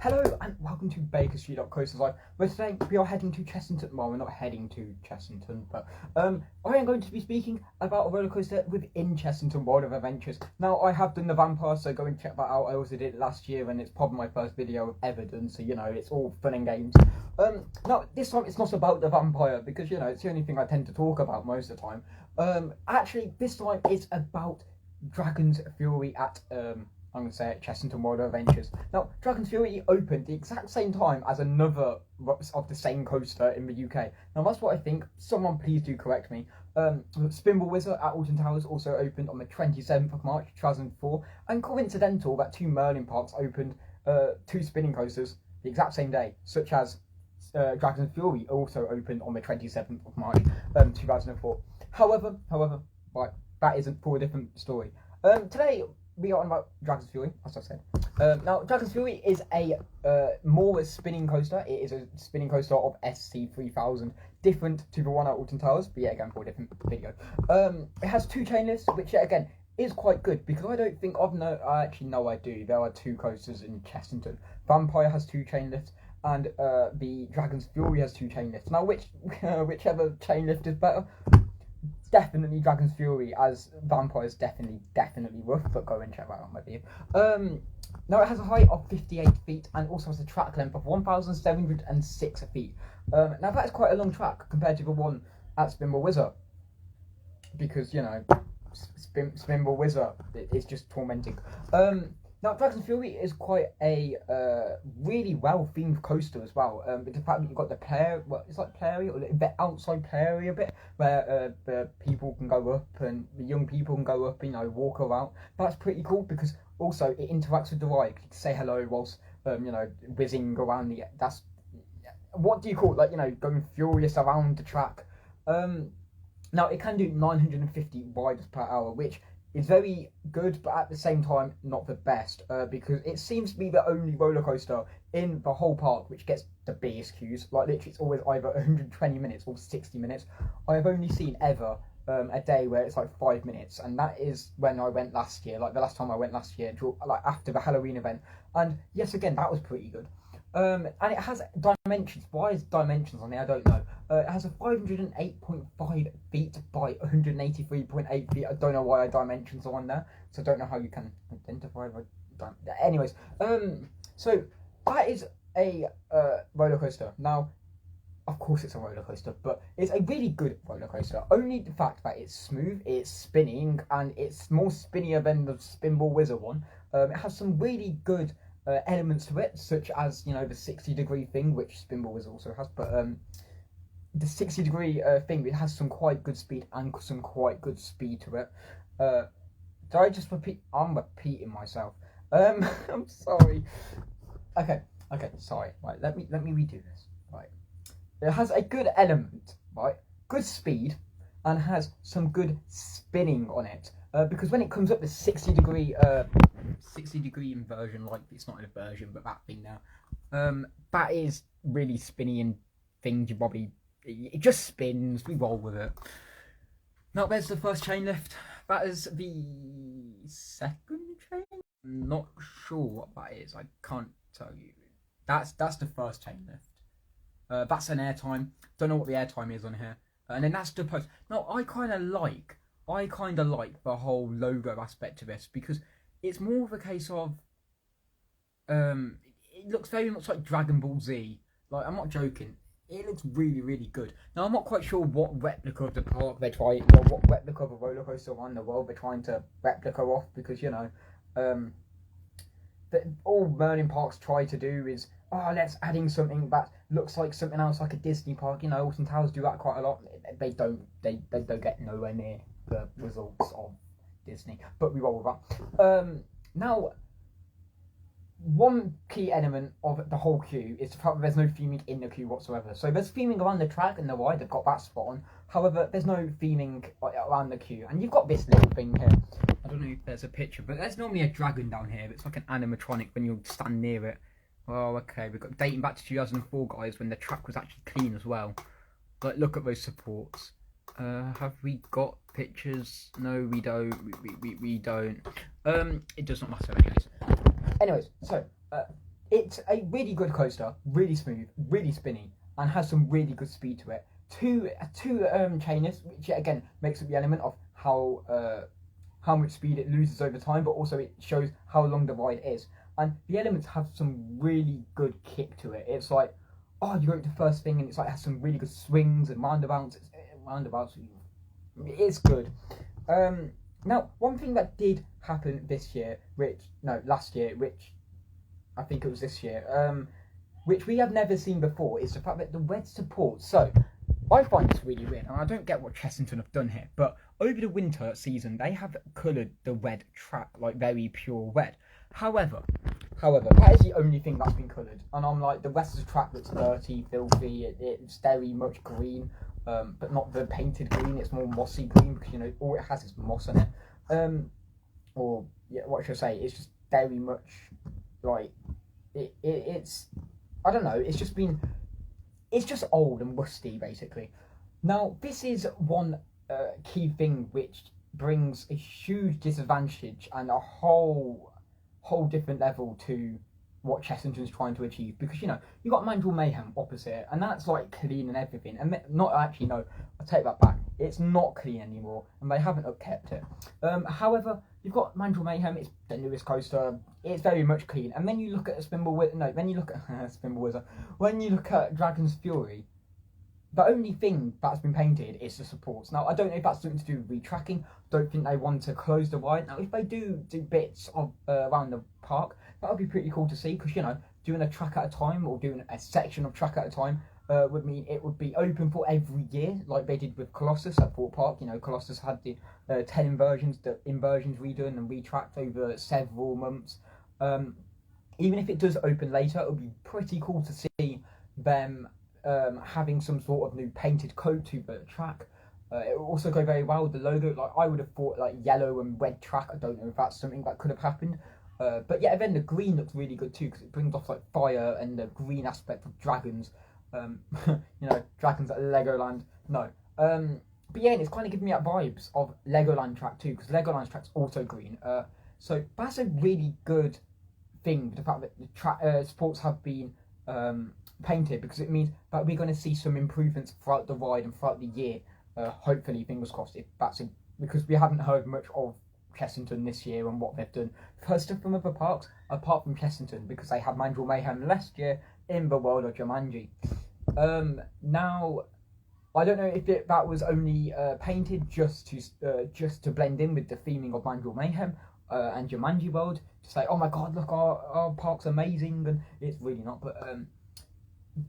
Hello and welcome to Bakerstreet.coasters live. But today we are heading to Chessington. Well, we're not heading to Chessington, but I am going to be speaking about a roller coaster within Chessington World of Adventures. Now, I have done the Vampire, so go and check that out. I also did it last year, and it's probably my first video I've ever done, so you know it's all fun and games. Now this time it's not about the Vampire because you know it's the only thing I tend to talk about most of the time. Actually, this time it's about Dragon's Fury at I'm going to say it, Chessington World of Adventures. Now, Dragon's Fury opened the exact same time as another of the same coaster in the UK. Now, that's what I think. Someone please do correct me. Spinball Wizard at Alton Towers also opened on the 27th of March 2004. And coincidental that two Merlin parks opened two spinning coasters the exact same day, such as Dragon's Fury also opened on the 27th of March 2004. However, right, that isn't for a different story. Today, we are on about Dragon's Fury, as I said. Now, Dragon's Fury is a more spinning coaster. It is a spinning coaster of SC3000, different to the one at Alton Towers, but yet again for a different video. It has two chain lifts, which yet again is quite good because I don't think I actually know I do. There are two coasters in Chessington. Vampire has two chain lifts, and the Dragon's Fury has two chain lifts. Now, whichever chain lift is better. Definitely Dragon's Fury, as Vampire is definitely rough, but go and check that out my video. Now it has a height of 58 feet and also has a track length of 1,706 feet. Now that is quite a long track compared to the one at Spinball Wizard, because you know Spinball Wizard is just tormenting. Now, Dragon's Fury is quite a really well-themed coaster as well. With the fact that you've got the it's like play area, or the outside play area bit, where the people can go up and the young people can go up, you know, walk around. That's pretty cool because also it interacts with the ride. You can say hello whilst, you know, whizzing around that's, what do you call it? Like, you know, going furious around the track. Now, it can do 950 rides per hour, which is very good, but at the same time not the best, because it seems to be the only roller coaster in the whole park which gets the biggest queues. Like literally, it's always either 120 minutes or 60 minutes. I have only seen ever a day where it's like 5 minutes, and that is when I went last year. Like the last time I went last year, like after the Halloween event, and yes, again that was pretty good. And it has dimensions. Why is dimensions on it? I don't know. It has a 508.5 feet by 183.8 feet. I don't know why dimensions are on there, so I don't know how you can identify the anyways. So that is a roller coaster. Now, of course, it's a roller coaster, but it's a really good roller coaster. Only the fact that it's smooth, it's spinning, and it's more spinnier than the Spinball Wizard one. It has some really good elements to it, such as, you know, the 60-degree thing, which Spinball Wizard also has, but the 60-degree thing, it has some quite good speed and some quite good speed to it. Did I just repeat? I'm repeating myself. I'm sorry. Okay, sorry. Right, let me redo this. Right, it has a good element, right? Good speed, and has some good spinning on it. Because when it comes up the 60-degree inversion, like it's not an inversion, but that thing now, that is really spinny and things. You probably, it just spins. We roll with it. Now there's the first chain lift. That is the second chain. I'm not sure what that is. I can't tell you. That's the first chain lift. That's an airtime. Don't know what the airtime is on here. And then that's the post. Now I kind of like the whole logo aspect of this because it's more of a case of it looks very much like Dragon Ball Z. Like, I'm not joking, it looks really good. Now I'm not quite sure what replica of the park they're trying, or what replica of a roller coaster around the world they're trying to replica off, because you know all Merlin parks try to do is, oh, let's adding something that looks like something else, like a Disney park. You know, Alton Towers do that quite a lot. They don't get nowhere near the results of Disney, but we roll with that. Now, one key element of the whole queue is the fact that there's no theming in the queue whatsoever. So there's theming around the track and the ride, they've got that spot on. However, there's no theming around the queue. And you've got this little thing here. I don't know if there's a picture, but there's normally a dragon down here. It's like an animatronic when you stand near it. Oh, okay, we've got dating back to 2004, guys, when the track was actually clean as well. Like, look at those supports. Have we got pictures? No, we don't. We don't. It does not matter anyways. Anyways, so it's a really good coaster, really smooth, really spinny, and has some really good speed to it. Two chainers, which again makes up the element of how much speed it loses over time, but also it shows how long the ride is. And the elements have some really good kick to it. It's like, oh, you go to the first thing, and it's like it has some really good swings and roundabouts. It's good. Now, one thing that did happen this year, last year, which I think it was this year, which we have never seen before, is the fact that the red support. So, I find this really weird, and I don't get what Chessington have done here, but over the winter season, they have coloured the red track like very pure red. However, that is the only thing that's been coloured, and I'm like, the rest of the track looks dirty, filthy, it's very much green, but not the painted green, it's more mossy green, because, you know, all it has is moss in it, what should I say, it's just very much, like, it's, I don't know, it's just old and rusty, basically. Now, this is one key thing which brings a huge disadvantage and a whole different level to what Chessington's trying to achieve, because, you know, you got Mandrill Mayhem opposite, and that's like clean and everything, and not actually, no, I take that back, it's not clean anymore, and they haven't upkept it. However, you've got Mandrill Mayhem, it's the newest coaster, it's very much clean, and then you look at when you look at Dragon's Fury, the only thing that's been painted is the supports. Now, I don't know if that's something to do with retracking. Don't think they want to close the ride. Now, if they do bits of around the park, that would be pretty cool to see, because, you know, doing a track at a time or doing a section of track at a time would mean it would be open for every year, like they did with Colossus at Thorpe Park. You know, Colossus had the 10 inversions, redone and retracked over several months. Even if it does open later, it would be pretty cool to see them having some sort of new painted coat to the track. It will also go very well with the logo. Like, I would have thought like yellow and red track. I don't know if that's something that could have happened. But yeah, then the green looks really good too, because it brings off like fire and the green aspect of dragons. You know, dragons at Legoland. No. But yeah, and it's kind of giving me that vibes of Legoland track too, because Legoland's track's also green. So that's a really good thing, the fact that the sports have been painted, because it means that we're going to see some improvements throughout the ride and throughout the year. Hopefully, fingers crossed, if that's because we haven't heard much of Chessington this year and what they've done. Heard stuff from other parks apart from Chessington, because they had Mandrill Mayhem last year in the world of Jumanji. Now, I don't know if that was only painted just to blend in with the theming of Mandrill Mayhem and Jumanji World, to say, oh my god, look, our park's amazing, and it's really not.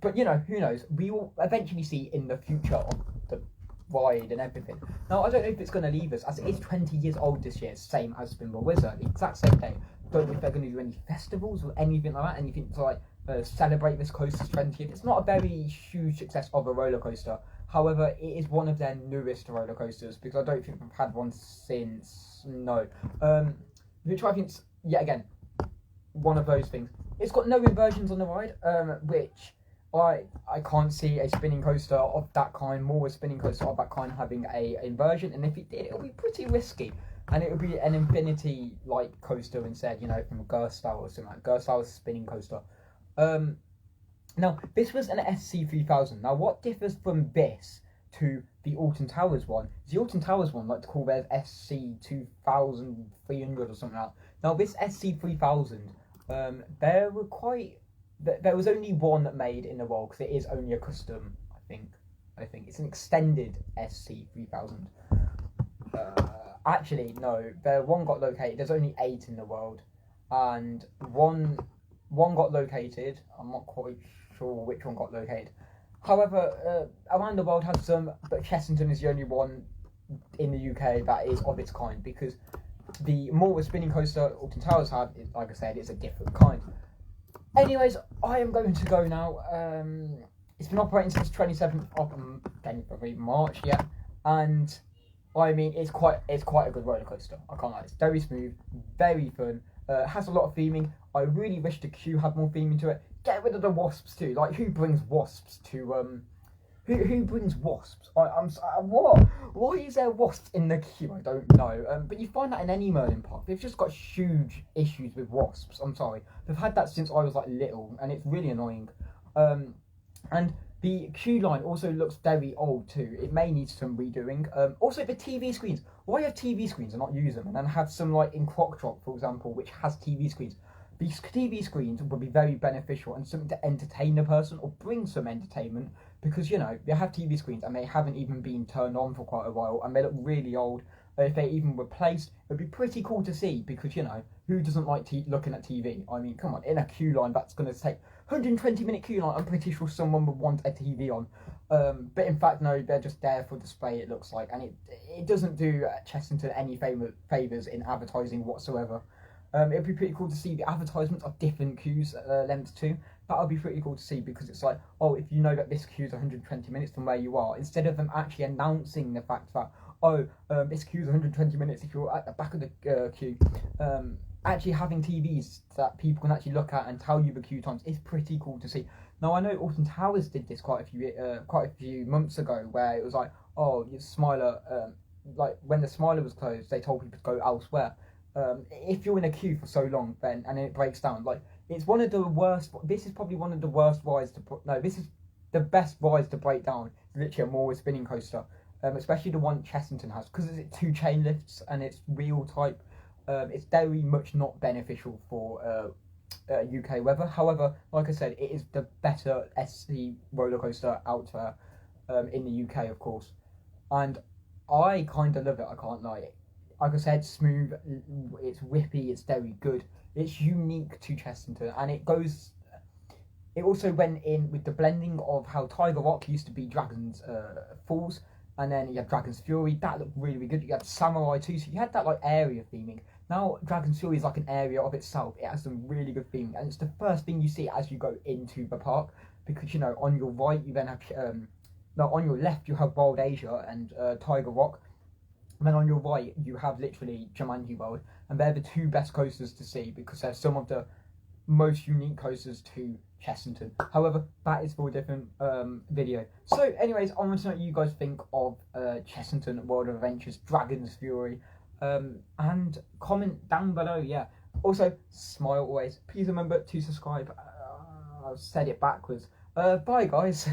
But you know, who knows? We will eventually see in the future of the ride and everything. Now, I don't know if it's going to leave us, as it is 20 years old this year, same as Spinball Wizard, the exact same day. Don't know if they're going to do any festivals or anything like that, anything to like celebrate this coaster's 20th. It's not a very huge success of a roller coaster. However, it is one of their newest roller coasters, because I don't think we've had one since, no. Which I think's, yet again, one of those things. It's got no inversions on the ride, which I can't see a spinning coaster of that kind, more a spinning coaster of that kind having a inversion, and if it did, it would be pretty risky, and it would be an infinity-like coaster instead, you know, from a Gerstlauer or something like Gerstlauer's spinning coaster. Now, this was an SC3000. Now, what differs from this to the Alton Towers one? The Alton Towers one, like to call theirs SC2300 or something like that. Now, this SC3000, there was only one made in the world, because it is only a custom, I think it's an extended SC3000. Actually, no, one got located, there's only 8 in the world, and one got located, I'm not quite sure which one got located. However, around the world has some, but Chessington is the only one in the UK that is of its kind, because the more spinning coaster Alton Towers have, like I said, it's a different kind. Anyways, I am going to go now. It's been operating since 27th of March, yeah, and I mean, it's quite a good roller coaster. I can't lie, it's very smooth, very fun. Has a lot of theming. I really wish the queue had more theming to it. Get rid of the wasps too. Like, who brings wasps to Who brings wasps? What? Why is there wasps in the queue? I don't know. But you find that in any Merlin park. They've just got huge issues with wasps. I'm sorry. They've had that since I was like little, and it's really annoying. And the queue line also looks very old too. It may need some redoing. Also the TV screens. Why have TV screens and not use them? And then have some like in Croc Drop, for example, which has TV screens. These TV screens would be very beneficial and something to entertain the person or bring some entertainment, because you know they have TV screens and they haven't even been turned on for quite a while and they look really old. If they even replaced, it'd be pretty cool to see, because you know who doesn't like looking at TV? I mean, come on, in a queue line that's going to take 120-minute queue line. I'm pretty sure someone would want a TV on. But in fact, no, they're just there for display. It looks like, and it doesn't do Chessington any favors in advertising whatsoever. It'd be pretty cool to see the advertisements of different queues lengths too. That would be pretty cool to see, because it's like, oh, if you know that this queue is 120 minutes from where you are, instead of them actually announcing the fact that, oh, this queue is 120 minutes if you're at the back of the queue, actually having TVs that people can actually look at and tell you the queue times is pretty cool to see. Now I know Alton Towers did this quite a few months ago, where it was like, oh, your Smiler, like when the Smiler was closed, they told people to go elsewhere. If you're in a queue for so long, then and it breaks down, like it's one of the worst. This is probably one of the worst rides to put. No, this is the best rides to break down. It's literally a Morris spinning coaster, especially the one Chessington has, because it's 2 chain lifts and it's wheel type. It's very much not beneficial for UK weather. However, like I said, it is the better SC roller coaster out there in the UK, of course, and I kind of love it. I can't lie. Like I said, smooth, it's whippy, it's very good. It's unique to Chessington, and it also went in with the blending of how Tiger Rock used to be Dragon's Falls, and then you have Dragon's Fury. That looked really, really good. You had Samurai too, so you had that like area theming. Now Dragon's Fury is like an area of itself. It has some really good theming, and it's the first thing you see as you go into the park, because you know on your right you then have no, on your left you have Wild Asia and Tiger Rock. And then on your right, you have literally Jumanji World, and they're the 2 best coasters to see, because they're some of the most unique coasters to Chessington. However, that is for a different video. So, anyways, I want to know what you guys think of Chessington World of Adventures Dragon's Fury, and comment down below. Yeah. Also, smile always. Please remember to subscribe. I've said it backwards. Bye, guys.